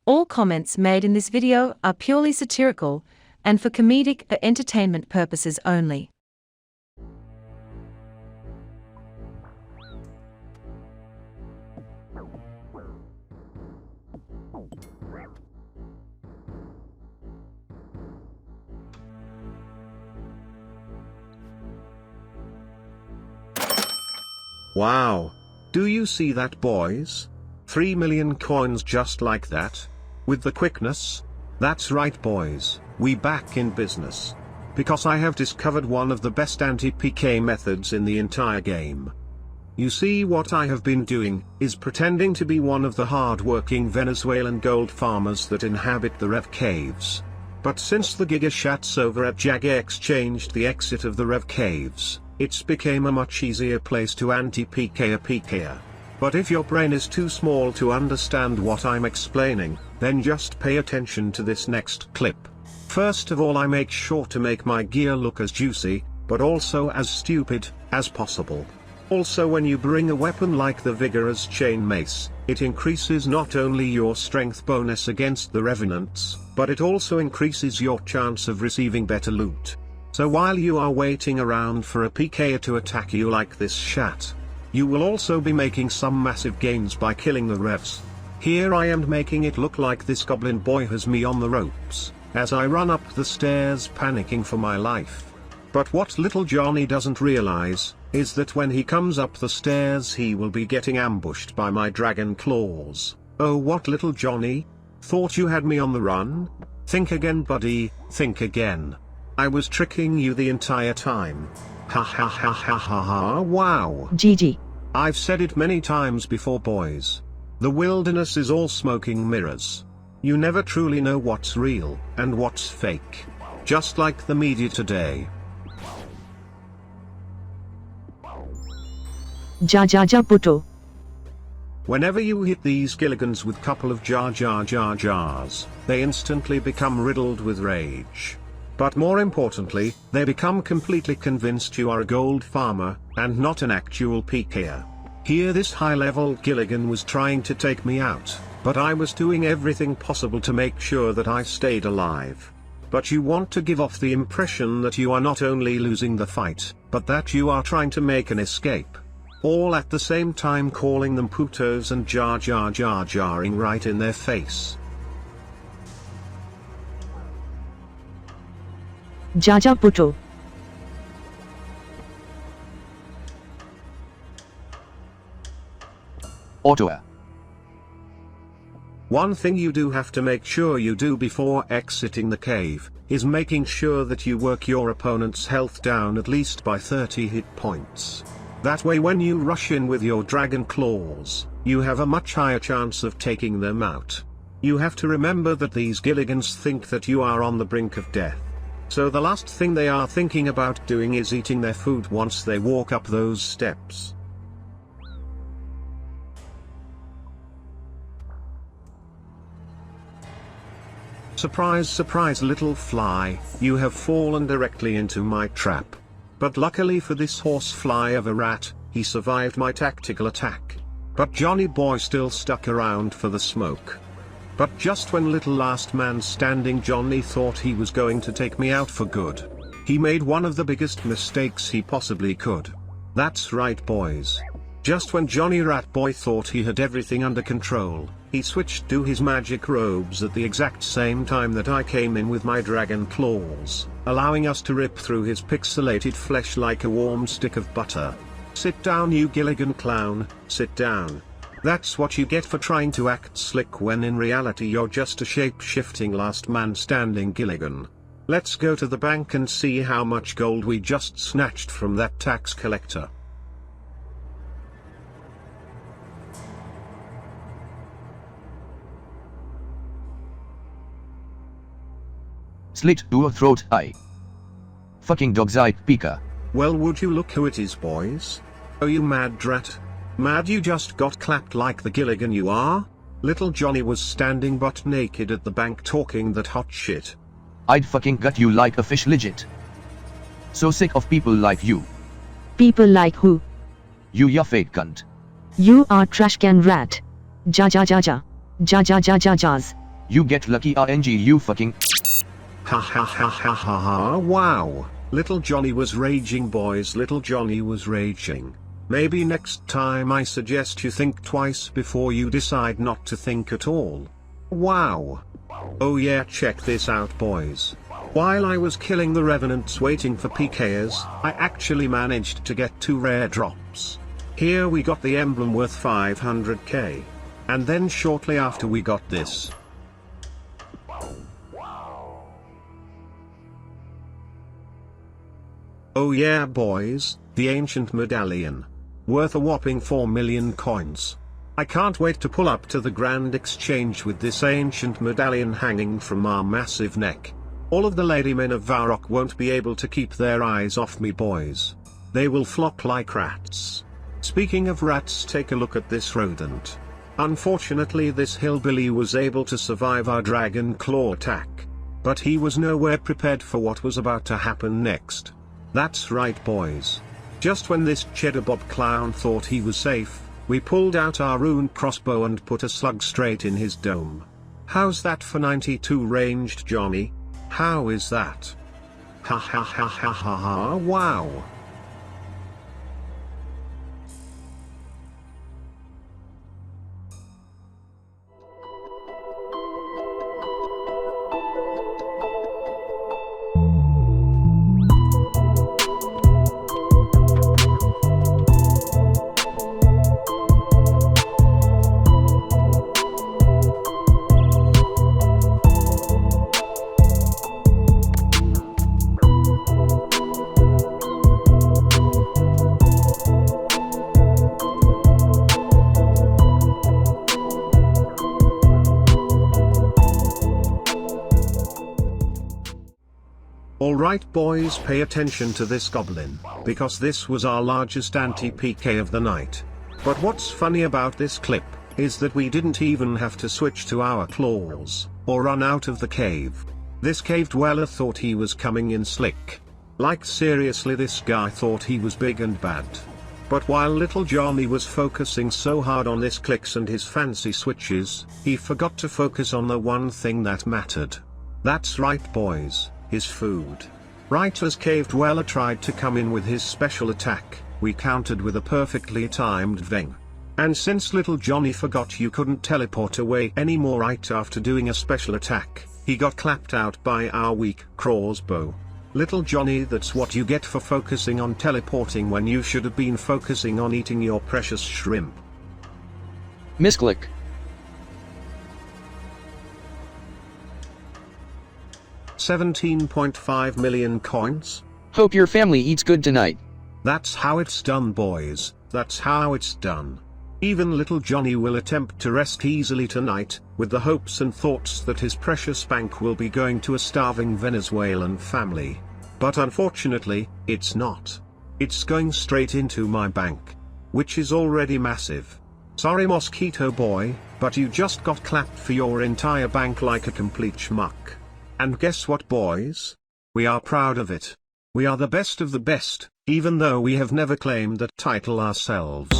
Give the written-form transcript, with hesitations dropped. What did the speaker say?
All comments made in this video are purely satirical and for comedic or entertainment purposes only. Wow! Do you see that, boys? 3 million coins just like that? With the quickness? That's right, boys, we back in business. Because I have discovered one of the best anti-PK methods in the entire game. You see, what I have been doing is pretending to be one of the hard-working Venezuelan gold farmers that inhabit the Rev Caves. But since the gigachats over at Jagex changed the exit of the Rev Caves, it's became a much easier place to anti-PK a PKer. But if your brain is too small to understand what I'm explaining, then just pay attention to this next clip. First of all, I make sure to make my gear look as juicy, but also as stupid, as possible. Also, when you bring a weapon like the vigorous chain mace, it increases not only your strength bonus against the Revenants, but it also increases your chance of receiving better loot. So while you are waiting around for a PKer to attack you like this shat, you will also be making some massive gains by killing the Revs. Here I am making it look like this goblin boy has me on the ropes, as I run up the stairs panicking for my life. But what little Johnny doesn't realize, is that when he comes up the stairs he will be getting ambushed by my dragon claws. Oh, what, little Johnny? Thought you had me on the run? Think again, buddy, think again. I was tricking you the entire time. Ha ha ha ha ha ha, wow. GG. I've said it many times before, boys. The wilderness is all smoking mirrors. You never truly know what's real and what's fake. Just like the media today. Ja ja ja puto. Whenever you hit these gilligans with couple of jars, they instantly become riddled with rage. But more importantly, they become completely convinced you are a gold farmer, and not an actual PKer. Here this high-level Gilligan was trying to take me out, but I was doing everything possible to make sure that I stayed alive. But you want to give off the impression that you are not only losing the fight, but that you are trying to make an escape. All at the same time calling them putos and jarring right in their face. Jaja puto. Auto. One thing you do have to make sure you do before exiting the cave, is making sure that you work your opponent's health down at least by 30 hit points. That way when you rush in with your dragon claws, you have a much higher chance of taking them out. You have to remember that these Gilligans think that you are on the brink of death. So the last thing they are thinking about doing is eating their food once they walk up those steps. Surprise, surprise, little fly, you have fallen directly into my trap. But luckily for this horsefly of a rat, he survived my tactical attack. But Johnny boy still stuck around for the smoke. But just when little last man standing Johnny thought he was going to take me out for good, he made one of the biggest mistakes he possibly could. That's right, boys. Just when Johnny Rat Boy thought he had everything under control, he switched to his magic robes at the exact same time that I came in with my dragon claws, allowing us to rip through his pixelated flesh like a warm stick of butter. Sit down, you Gilligan clown, sit down. That's what you get for trying to act slick when in reality you're just a shape-shifting last man standing Gilligan. Let's go to the bank and see how much gold we just snatched from that tax collector. Slit your throat, I. Fucking dog's eye, Pika. Well, would you look who it is, boys? Oh, you mad drat. Mad you just got clapped like the Gilligan you are? Little Johnny was standing butt naked at the bank talking that hot shit. I'd fucking gut you like a fish, legit. So sick of people like you. People like who? You ya fake cunt. You are trash can rat. Ja ja ja ja. Ja ja ja ja jaz. You get lucky RNG you fucking. Ha ha ha ha ha ha, wow. Little Johnny was raging boys, little Johnny was raging. Maybe next time I suggest you think twice before you decide not to think at all. Wow. Oh yeah, check this out boys. While I was killing the revenants waiting for PKers, I actually managed to get 2 rare drops. Here we got the emblem worth 500k. And then shortly after we got this. Oh yeah boys, the ancient medallion. Worth a whopping 4 million coins. I can't wait to pull up to the grand exchange with this ancient medallion hanging from our massive neck. All of the ladymen of Varrock won't be able to keep their eyes off me boys. They will flock like rats. Speaking of rats, take a look at this rodent. Unfortunately this hillbilly was able to survive our dragon claw attack. But he was nowhere prepared for what was about to happen next. That's right boys. Just when this cheddar bob clown thought he was safe, we pulled out our rune crossbow and put a slug straight in his dome. How's that for 92 ranged Johnny? How is that? Ha ha ha ha ha ha, wow. Alright boys, pay attention to this goblin, because this was our largest anti-PK of the night. But what's funny about this clip, is that we didn't even have to switch to our claws, or run out of the cave. This cave dweller thought he was coming in slick. Like seriously, this guy thought he was big and bad. But while little Johnny was focusing so hard on his clicks and his fancy switches, he forgot to focus on the one thing that mattered. That's right boys. His food. Right as Cave Dweller tried to come in with his special attack, we countered with a perfectly timed Veng. And since little Johnny forgot you couldn't teleport away anymore right after doing a special attack, he got clapped out by our weak crossbow. Little Johnny, that's what you get for focusing on teleporting when you should have been focusing on eating your precious shrimp. Misclick. 17.5 million coins? Hope your family eats good tonight. That's how it's done boys, that's how it's done. Even little Johnny will attempt to rest easily tonight, with the hopes and thoughts that his precious bank will be going to a starving Venezuelan family. But unfortunately, it's not. It's going straight into my bank. Which is already massive. Sorry Mosquito Boy, but you just got clapped for your entire bank like a complete schmuck. And guess what boys? We are proud of it. We are the best of the best, even though we have never claimed that title ourselves.